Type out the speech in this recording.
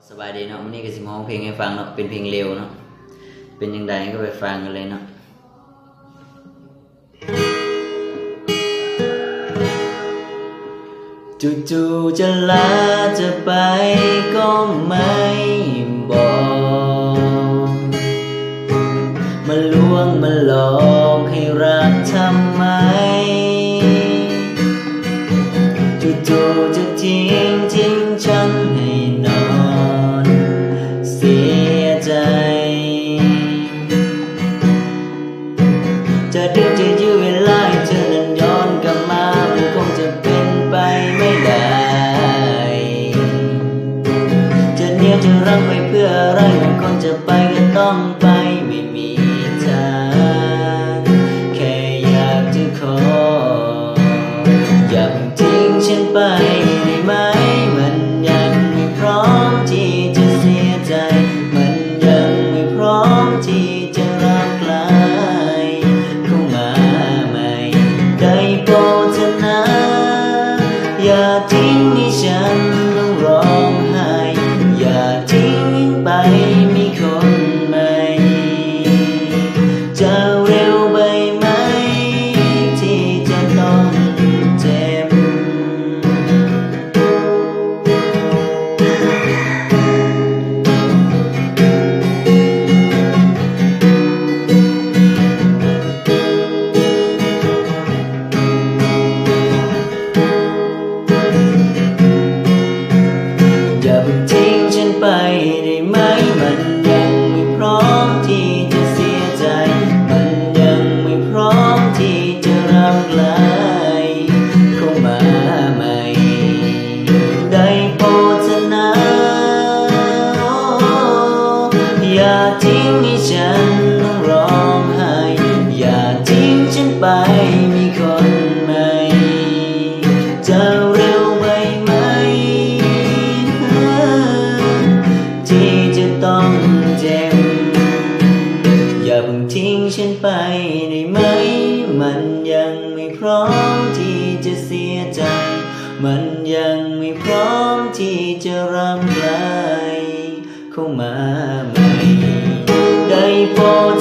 สบายดีเนาะวันนี้ก็สิมาร้องเพลงให้ฟังเนาะเป็นเพลงเร็วเนาะเป็นยังไงก็ไปฟังกันเลยเนาะจู่ๆจะลาจะไปก็ไม่บอกมาลวงมาหลอกให้รักทำไมจู่ๆจะทิ้งฉันให้นอนเสียใจจะดึงจะยื้อเวลาให้เธอนั้นย้อนกลับมามันคงจะเป็นไปไม่ได้จะเหนียวจะรักไปเพื่ออะไรมันคงจะไปก็ต้องไปไม่มีทางแค่อยากจะขออย่าเพิ่งทิ้งฉันไปได้ไหมมันยังไม่พร้อมที่จะเสียใจมันยังไม่พร้อมที่จะรักใครเข้ามาใหม่ได้โปรดเถอะนะอย่าทิ้งให้ฉันต้องร้องไห้อย่าทิ้งไปมีคนใหม่จะเร็วไปไหมที่จะต้องเจ็บอย่าเพิ่งทิ้งฉันไปได้ไหมมันยังไม่พร้อมที่จะเสียใจมันยังไม่พร้อมที่จะรับไหลเข้ามาใหม่ได้โปรดเถอะนะอย่าทิ้งให้ฉันต้องร้องไห้อย่าทิ้งฉันไปมีคนใหม่จะเร็วไปไหมที่จะต้องเจ็บอย่าเพิ่งทิ้งฉันไปได้ไหมมันยังไม่พร้อมที่จะเสียใจมันยังไม่พร้อมที่จะรำไกลเข้ามาใหม่ได้โปรด